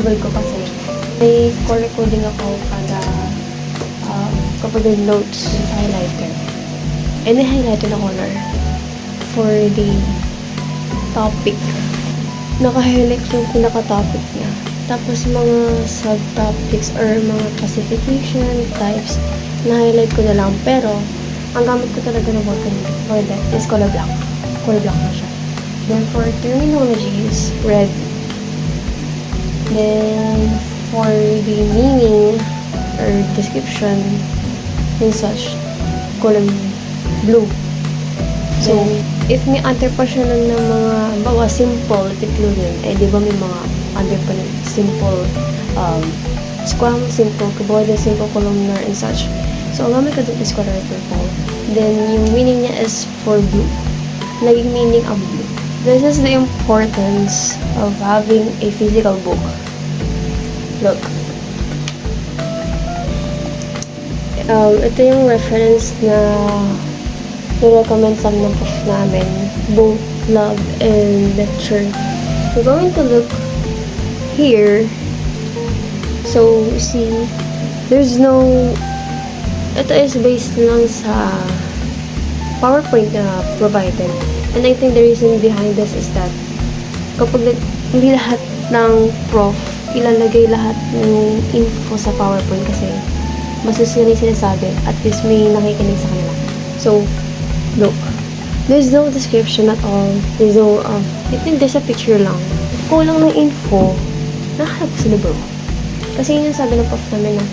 table ko kasi may co-recording ako kada kapag notes with highlighter. And may highlighter na color for the topic. Naka-highlight yung pinaka-topic niya. Tapos mga subtopics or mga classification types, na-highlight ko na lang. Pero, ang gamit ko talaga na for that is color black. Color black na siya. Then, for terminologies, red. Then, for the meaning or description and such, color blue. So, if may other pa siya ng mga, bawa, simple, tiklo yun, eh, di ba may mga other pa ng simple, squam, simple, carbohydrate, simple, columnar, and such. So, ang gamit ko dito is color purple. Then, yung meaning niya is for blue. Naging meaning of blue. This is the importance of having a physical book. Look. Ito yung reference na recommend sa ng prof namin, both lab and lecture. We're going to look here. So, see, there's no, ito is based lang sa PowerPoint na provided. And I think the reason behind this is that kapag hindi lahat ng prof ilalagay lahat ng info sa PowerPoint kasi masus nila yung sinasabi at least may nakikinig sa kanila. So, look. There's no description at all. There's no, I think there's a picture lang. Kulang ng info, nakaharap sa libro. Kasi yun yung sabi ng prof namin na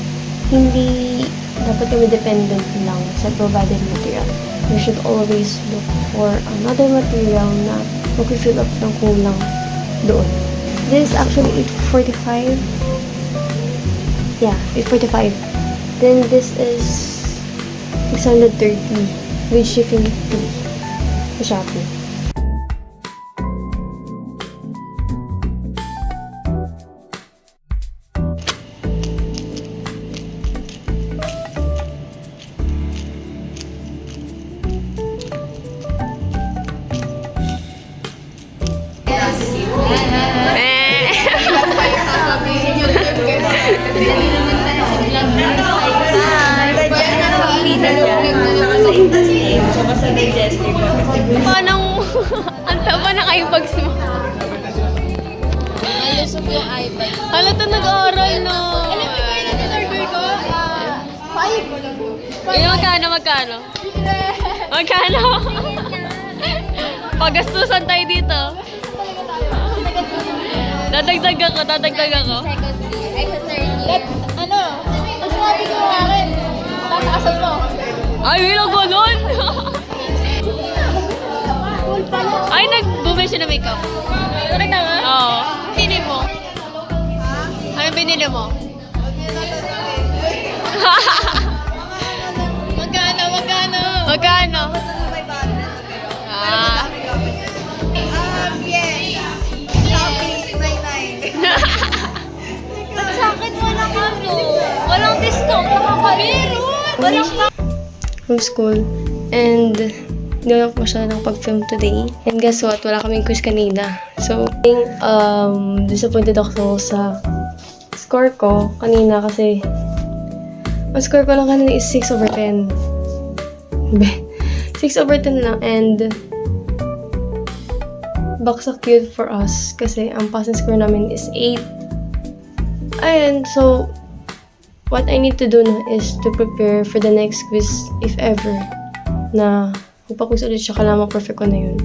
hindi dapat kami dependent lang sa provided material. We should always look for another material na mag-fill up ng kulang doon. This is actually 845. Yeah, 845. Then this is 630 with shipping fee sa Shopee. Paano ang taba na kayo bags mo? Malusog yung iPad. Halata nag-aaral, no? Alam mo ba yung in-order ko? 5. Eh, magkano? Magkano? Pagastusan tayo dito. Dadagdag ako. Ay, sa 30. Ano? Ang sabi ko nga akin, tataasan mo. Ay, bilang ganun! Cool pala. Ay, nag-bumili siya ng makeup. Correct na nga? Oo. Binili mo? Anong binili mo? Magkano? Ah. Yes. Shopee, 99. Ba't sa akin walang ano? Walang discount. Meron! Walang From school. And, hindi ako masyadong pag-film today. And guess what? Wala kaming quiz kanina. So, disappointed ako sa score ko kanina kasi ang score ko lang kanina is 6/10. 6/10 lang. And, baksak yun for us kasi ang passing score namin is 8. Ayan, so, what I need to do na is to prepare for the next quiz if ever na magpa-quiz ulit siya, kailangan perfect ko na yun.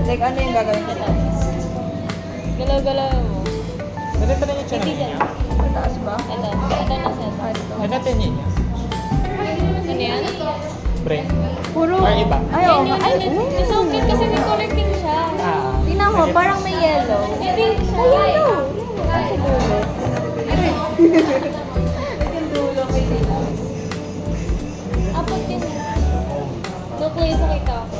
Like, ano yung gagawin ko? Galaw-galaw mo. Ganito na yung channel niya. Mataas ba? Ito na siya. Ito tingin niya. Ano yan? Brain. Puro. Or iba. Ay, oo. Ay, It's okay kasi may connecting siya. tingnan mo, parang may yellow. Hindi siya. Ay, yellow. Sa dulo. Apat din. Nucleus nakita ako.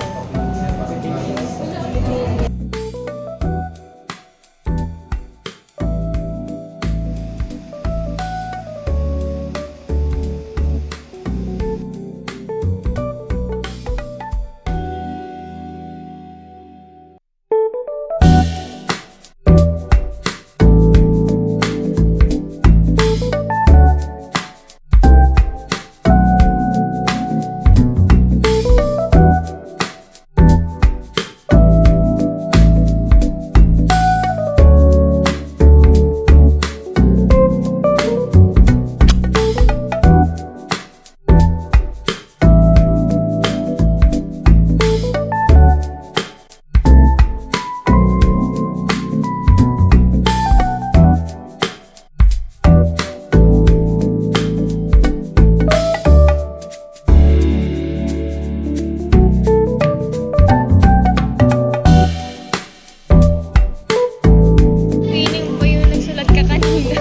Feeling ko yung nagsulat ka kanina.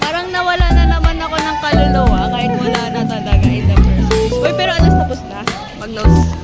Parang nawala na naman ako ng kaluluwa kahit wala na talaga in the first place. Uy, pero alas tapos na. Mag-nose.